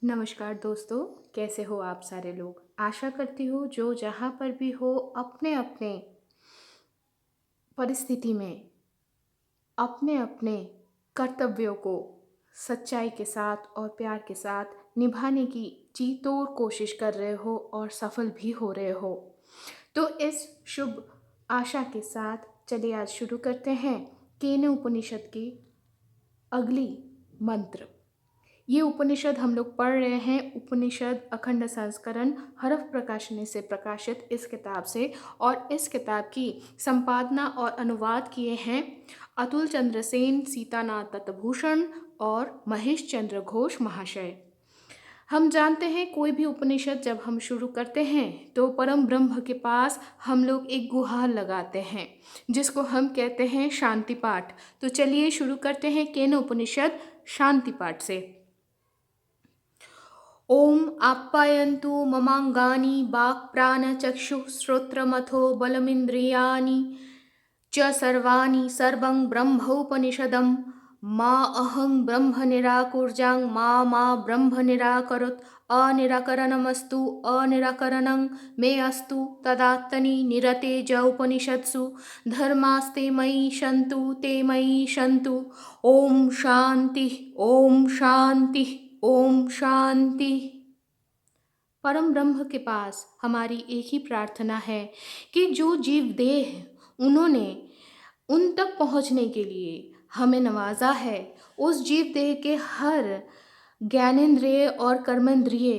नमस्कार दोस्तों, कैसे हो आप सारे लोग। आशा करती हूँ जो जहाँ पर भी हो अपने अपने परिस्थिति में अपने अपने कर्तव्यों को सच्चाई के साथ और प्यार के साथ निभाने की जी तोड़ कोशिश कर रहे हो और सफल भी हो रहे हो। तो इस शुभ आशा के साथ चलिए आज शुरू करते हैं केन उपनिषद की अगली मंत्र। ये उपनिषद हम लोग पढ़ रहे हैं, उपनिषद अखंड संस्करण हरफ प्रकाशनी से प्रकाशित इस किताब से। और इस किताब की संपादना और अनुवाद किए हैं अतुल चंद्र सेन, सीतानाथ दत्तभूषण और महेश चंद्र घोष महाशय। हम जानते हैं कोई भी उपनिषद जब हम शुरू करते हैं तो परम ब्रह्म के पास हम लोग एक गुहार लगाते हैं जिसको हम कहते हैं शांति पाठ। तो चलिए शुरू करते हैं केन उपनिषद शांति पाठ से। ओम आप्यायन्तु ममांगानि वाक्प्राणचक्षुः श्रोत्रमथो बलमिन्द्रियाणि च सर्वाणि सर्वं ब्रह्मोपनिषदं मा अहं ब्रह्म निराकुर्जां मा ब्रह्म निराकरोत् अनिराकरणमस्तु अनिराकरणं मे अस्तु तदात्तनि निरते ज उपनिषत्सु धर्मास्ते मयि सन्तु ते मयि सन्तु। ओम शांति ओम शांति ओम शांति। परम ब्रह्म के पास हमारी एक ही प्रार्थना है कि जो जीव देह उन्होंने उन तक पहुंचने के लिए हमें नवाजा है, उस जीव देह के हर ज्ञानेंद्रिय और कर्मेंद्रिय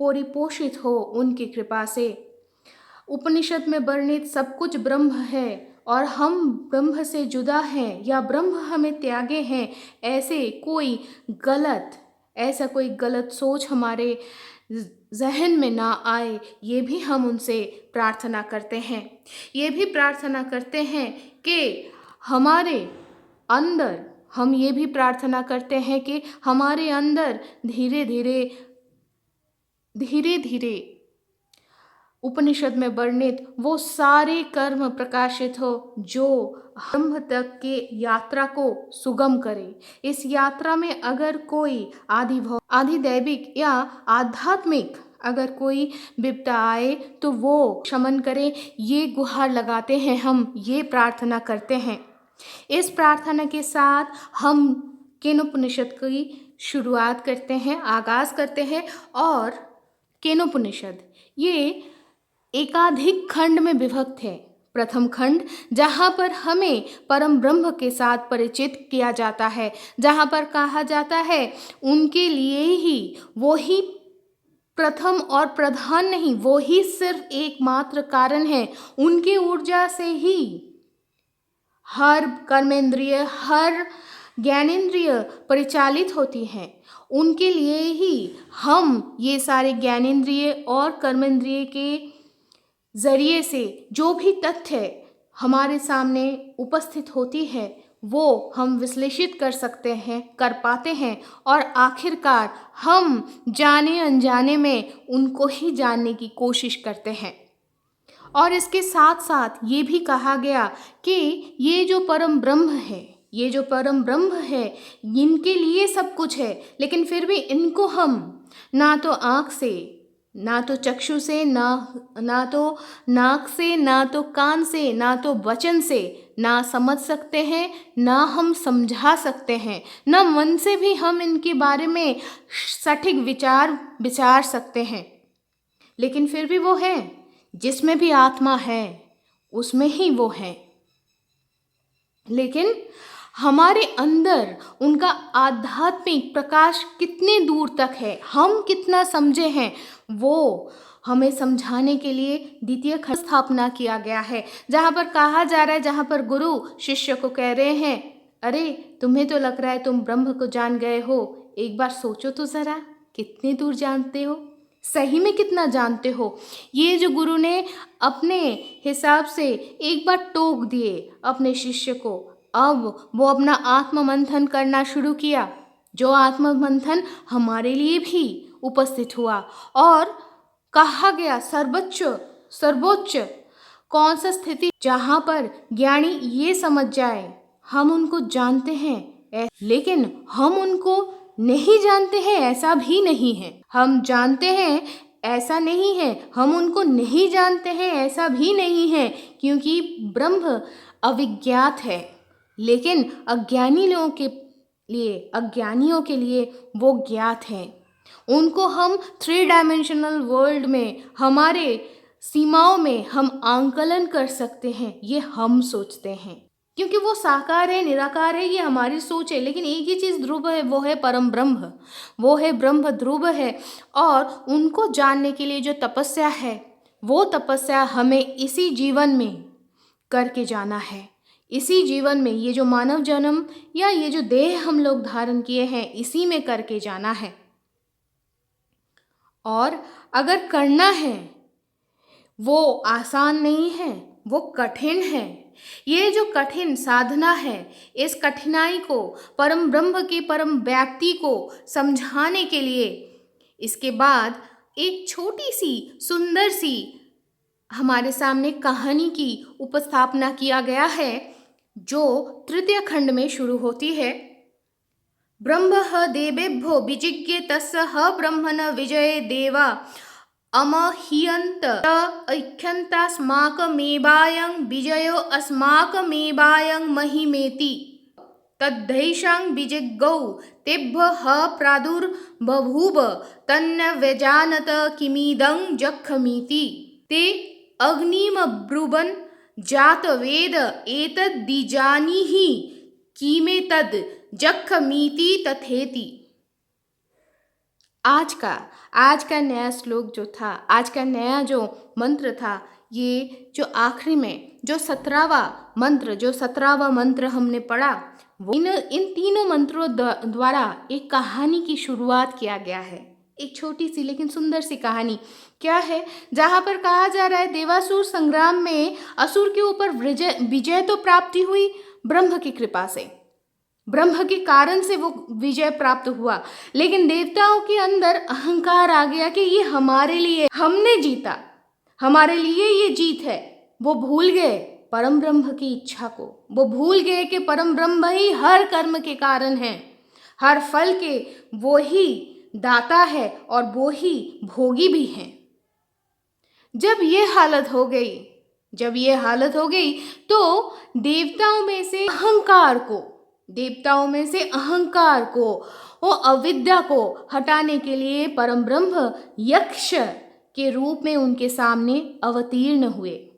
परिपोषित हो उनकी कृपा से। उपनिषद में वर्णित सब कुछ ब्रह्म है और हम ब्रह्म से जुदा हैं या ब्रह्म हमें त्यागे हैं, ऐसा कोई गलत सोच हमारे जहन में ना आए, ये भी हम उनसे प्रार्थना करते हैं। ये भी प्रार्थना करते हैं कि हमारे अंदर हम ये भी प्रार्थना करते हैं कि हमारे अंदर धीरे धीरे उपनिषद में वर्णित वो सारे कर्म प्रकाशित हो जो ब्रह्म तक के यात्रा को सुगम करे। इस यात्रा में अगर कोई आधिदैविक या आध्यात्मिक अगर कोई विपदा आए तो वो शमन करे, ये गुहार लगाते हैं, हम ये प्रार्थना करते हैं। इस प्रार्थना के साथ हम केनोपनिषद की शुरुआत करते हैं, आगाज करते हैं। और केनोपनिषद ये एकाधिक खंड में विभक्त है। प्रथम खंड जहाँ पर हमें परम ब्रह्म के साथ परिचित किया जाता है, जहाँ पर कहा जाता है उनके लिए ही वो ही प्रथम और प्रधान नहीं, वो ही सिर्फ एकमात्र कारण है। उनकी ऊर्जा से ही हर कर्मेंद्रिय हर ज्ञानेंद्रिय परिचालित होती हैं। उनके लिए ही हम ये सारे ज्ञानेंद्रिय और कर्मेंद्रिय के जरिए से जो भी तथ्य हमारे सामने उपस्थित होती है वो हम विश्लेषित कर सकते हैं, कर पाते हैं और आखिरकार हम जाने अनजाने में उनको ही जानने की कोशिश करते हैं। और इसके साथ साथ ये भी कहा गया कि ये जो परम ब्रह्म है इनके लिए सब कुछ है, लेकिन फिर भी इनको हम ना तो आँख से, ना तो चक्षु से, ना तो नाक से, ना तो कान से, ना तो वचन से ना समझ सकते हैं, ना हम समझा सकते हैं, ना मन से भी हम इनके बारे में सटीक विचार सकते हैं। लेकिन फिर भी वो है, जिसमें भी आत्मा है उसमें ही वो है। लेकिन हमारे अंदर उनका आध्यात्मिक प्रकाश कितने दूर तक है, हम कितना समझे हैं, वो हमें समझाने के लिए द्वितीय खंड स्थापना किया गया है। जहाँ पर कहा जा रहा है, जहाँ पर गुरु शिष्य को कह रहे हैं, अरे तुम्हें तो लग रहा है तुम ब्रह्म को जान गए हो, एक बार सोचो तो ज़रा कितनी दूर जानते हो, सही में कितना जानते हो। ये जो गुरु ने अपने हिसाब से एक बार टोक दिए अपने शिष्य को, अब वो अपना आत्म मंथन करना शुरू किया, जो आत्म मंथन हमारे लिए भी उपस्थित हुआ। और कहा गया सर्वोच्च कौन सा स्थिति जहाँ पर ज्ञानी ये समझ जाए हम उनको जानते हैं, लेकिन हम उनको नहीं जानते हैं ऐसा भी नहीं है, हम जानते हैं ऐसा नहीं है, हम उनको नहीं जानते हैं ऐसा भी नहीं है, क्योंकि ब्रह्म अविज्ञात है। लेकिन अज्ञानियों के लिए वो ज्ञात है। उनको हम 3 डायमेंशनल वर्ल्ड में, हमारे सीमाओं में हम आंकलन कर सकते हैं, ये हम सोचते हैं, क्योंकि वो साकार है, निराकार है, ये हमारी सोच है। लेकिन एक ही चीज़ ध्रुव है, वो है परम ब्रह्म, वो है ब्रह्म ध्रुव है। और उनको जानने के लिए जो तपस्या है, वो तपस्या हमें इसी जीवन में करके जाना है। इसी जीवन में, ये जो मानव जन्म या ये जो देह हम लोग धारण किए हैं, इसी में करके जाना है। और अगर करना है, वो आसान नहीं है, वो कठिन है। ये जो कठिन साधना है, इस कठिनाई को, परम ब्रह्म की परम व्याप्ति को समझाने के लिए इसके बाद एक छोटी सी सुंदर सी हमारे सामने कहानी की उपस्थापना किया गया है, जो तृतीय खंड में शुरू होती है। ब्रह्म देवेभ्यो विजिज्ञे तस्य ब्रह्मण विजये देवा अमह्यन्त ऐख्यन्तास्माकमेवायं विजयो अस्माकमेवायं महिमेति तद्धैषां विजिगौ तेभ्यः प्रादुर्बभूव तन्न व्यजानत किमिदं जखमीति ते अग्निमब्रुवन् जातवेद एतद्विजानीहि किमेतद् जखमीति तथेति। आज का नया श्लोक जो था, आज का नया जो मंत्र था, ये जो आखिरी में जो 17वां मंत्र हमने पढ़ा, वो इन तीनों मंत्रों द्वारा एक कहानी की शुरुआत किया गया है। एक छोटी सी लेकिन सुंदर सी कहानी क्या है, जहाँ पर कहा जा रहा है देवासुर संग्राम में असुर के ऊपर विजय तो प्राप्ति हुई ब्रह्म की कृपा से, ब्रह्म के कारण से वो विजय प्राप्त हुआ। लेकिन देवताओं के अंदर अहंकार आ गया कि ये हमारे लिए, हमने जीता, हमारे लिए ये जीत है। वो भूल गए परम ब्रह्म की इच्छा को, वो भूल गए कि परम ब्रह्म ही हर कर्म के कारण है, हर फल के वो ही दाता है और वो ही भोगी भी हैं। जब ये हालत हो गई तो देवताओं में से अहंकार को, वो अविद्या को हटाने के लिए परम ब्रह्म यक्ष के रूप में उनके सामने अवतीर्ण हुए।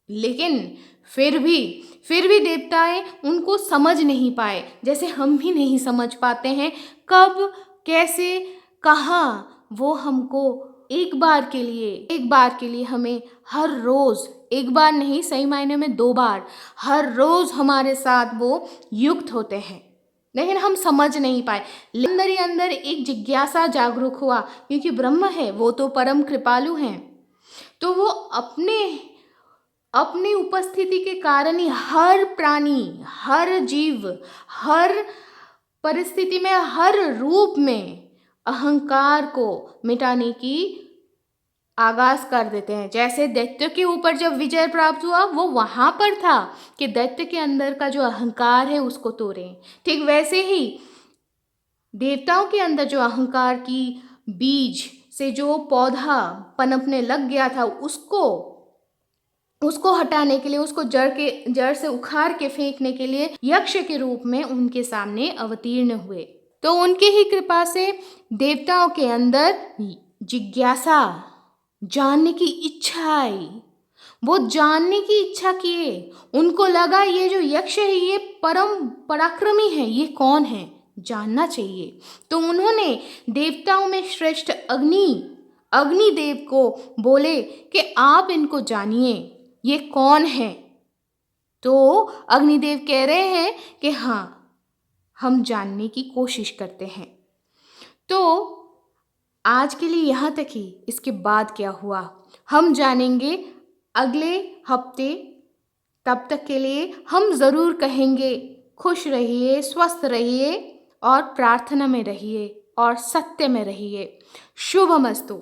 लेकिन फिर भी देवताएं उनको समझ नहीं पाए, जैसे हम भी नहीं समझ पाते हैं कब, कैसे, कहाँ। वो हमको एक बार के लिए हमें हर रोज, एक बार नहीं, सही मायने में 2 बार, हर रोज हमारे साथ वो युक्त होते हैं, लेकिन हम समझ नहीं पाए। अंदर ही अंदर एक जिज्ञासा जागरूक हुआ, क्योंकि ब्रह्म है, वो तो परम कृपालु हैं, तो वो अपनी उपस्थिति के कारण ही हर प्राणी, हर जीव, हर परिस्थिति में, हर रूप में अहंकार को मिटाने की आगाज कर देते हैं। जैसे दैत्य के ऊपर जब विजय प्राप्त हुआ, वो वहां पर था कि दैत्य के अंदर का जो अहंकार है उसको तोड़ें। ठीक वैसे ही देवताओं के अंदर जो अहंकार की बीज से जो पौधा पनपने लग गया था, उसको हटाने के लिए, उसको जड़ से उखाड़ के फेंकने के लिए यक्ष के रूप में उनके सामने अवतीर्ण हुए। तो उनके ही कृपा से देवताओं के अंदर जिज्ञासा, जानने की इच्छा आई। वो जानने की इच्छा किए, उनको लगा ये जो यक्ष है ये परम पराक्रमी है, ये कौन है, जानना चाहिए। तो उन्होंने देवताओं में श्रेष्ठ अग्निदेव को बोले कि आप इनको जानिए, ये कौन है। तो अग्निदेव कह रहे हैं कि हाँ, हम जानने की कोशिश करते हैं। तो आज के लिए यहाँ तक ही, इसके बाद क्या हुआ हम जानेंगे अगले हफ्ते। तब तक के लिए हम ज़रूर कहेंगे खुश रहिए, स्वस्थ रहिए और प्रार्थना में रहिए और सत्य में रहिए। शुभमस्तु।